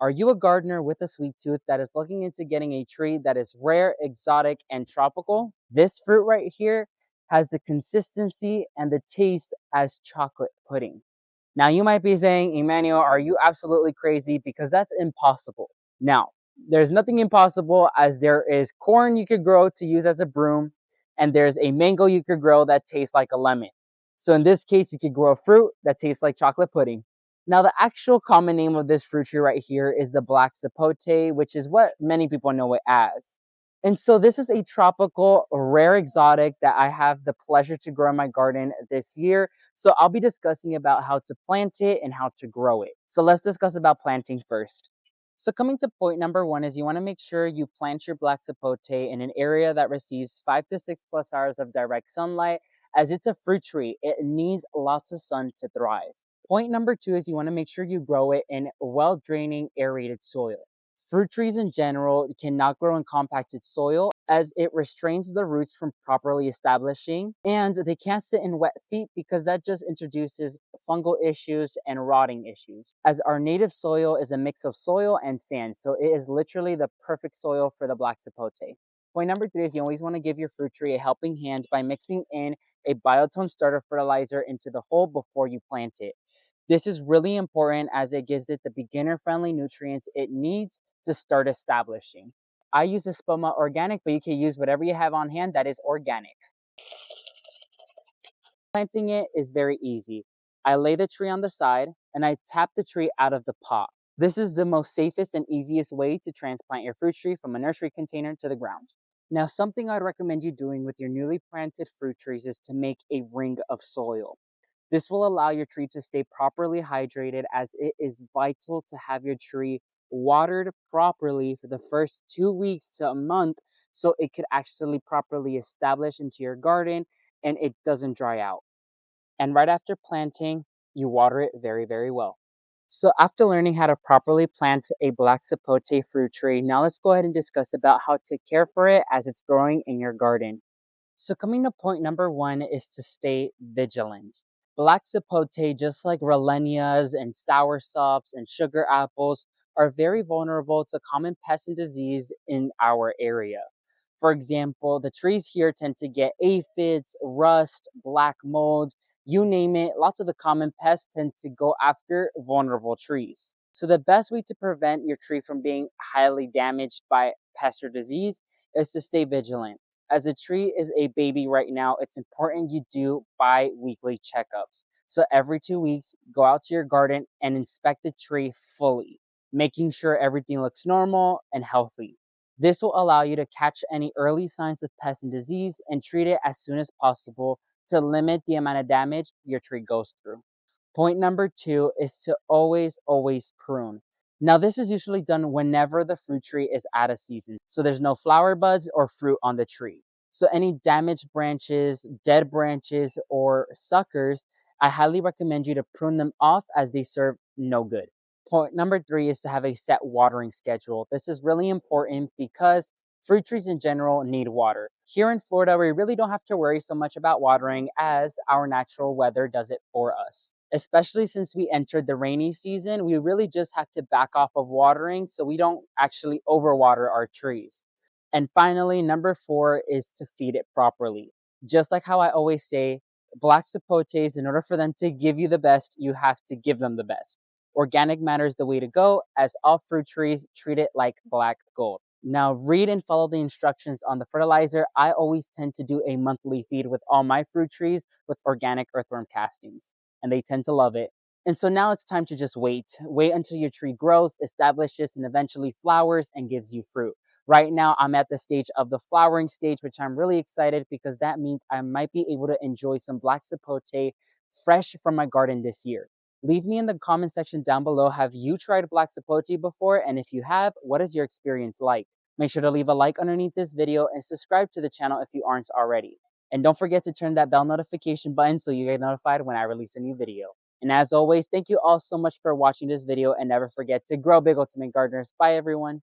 Are you a gardener with a sweet tooth that is looking into getting a tree that is rare, exotic, and tropical? This fruit right here has the consistency and the taste as chocolate pudding. Now, you might be saying, Emmanuel, are you absolutely crazy? Because that's impossible. Now, there's nothing impossible, as there is corn you could grow to use as a broom, and there's a mango you could grow that tastes like a lemon. So in this case, you could grow a fruit that tastes like chocolate pudding. Now, the actual common name of this fruit tree right here is the Black Sapote, which is what many people know it as. And so this is a tropical, rare exotic that I have the pleasure to grow in my garden this year. So I'll be discussing about how to plant it and how to grow it. So let's discuss about planting first. So coming to point number one is you want to make sure you plant your Black Sapote in an area that receives 5 to 6 plus hours of direct sunlight. As it's a fruit tree, it needs lots of sun to thrive. Point number two is you want to make sure you grow it in well-draining, aerated soil. Fruit trees in general cannot grow in compacted soil as it restrains the roots from properly establishing, and they can't sit in wet feet because that just introduces fungal issues and rotting issues. As our native soil is a mix of soil and sand, so it is literally the perfect soil for the Black Sapote. Point number three is you always want to give your fruit tree a helping hand by mixing in a biotone starter fertilizer into the hole before you plant it. This is really important as it gives it the beginner-friendly nutrients it needs to start establishing. I use Espoma Organic, but you can use whatever you have on hand that is organic. Planting it is very easy. I lay the tree on the side and I tap the tree out of the pot. This is the most safest and easiest way to transplant your fruit tree from a nursery container to the ground. Now, something I'd recommend you doing with your newly planted fruit trees is to make a ring of soil. This will allow your tree to stay properly hydrated, as it is vital to have your tree watered properly for the first 2 weeks to a month so it could actually properly establish into your garden and it doesn't dry out. And right after planting, you water it very, very well. So after learning how to properly plant a Black Sapote fruit tree, now let's go ahead and discuss about how to care for it as it's growing in your garden. So coming to point number one is to stay vigilant. Black sapote, just like Rolenias and soursops and sugar apples, are very vulnerable to common pests and disease in our area. For example, the trees here tend to get aphids, rust, black mold, you name it. Lots of the common pests tend to go after vulnerable trees. So the best way to prevent your tree from being highly damaged by pest or disease is to stay vigilant. As the tree is a baby right now, it's important you do bi-weekly checkups. So every 2 weeks, go out to your garden and inspect the tree fully, making sure everything looks normal and healthy. This will allow you to catch any early signs of pest and disease and treat it as soon as possible to limit the amount of damage your tree goes through. Point number two is to always prune. Now, this is usually done whenever the fruit tree is out of season, so there's no flower buds or fruit on the tree. So any damaged branches, dead branches, or suckers, I highly recommend you to prune them off as they serve no good. Point number three is to have a set watering schedule. This is really important because fruit trees in general need water. Here in Florida, we really don't have to worry so much about watering as our natural weather does it for us. Especially since we entered the rainy season, we really just have to back off of watering so we don't actually overwater our trees. And finally, number four is to feed it properly. Just like how I always say, Black sapotes, in order for them to give you the best, you have to give them the best. Organic matter is the way to go, as all fruit trees treat it like black gold. Now, read and follow the instructions on the fertilizer. I always tend to do a monthly feed with all my fruit trees with organic earthworm castings, and they tend to love it. And so now it's time to just wait. Wait until your tree grows, establishes, and eventually flowers and gives you fruit. Right now, I'm at the stage of the flowering stage, which I'm really excited because that means I might be able to enjoy some Black Sapote fresh from my garden this year. Leave me in the comment section down below. Have you tried Black Sapote before? And if you have, what is your experience like? Make sure to leave a like underneath this video and subscribe to the channel if you aren't already. And don't forget to turn that bell notification button so you get notified when I release a new video. And as always, thank you all so much for watching this video, and never forget to grow big ultimate gardeners. Bye everyone.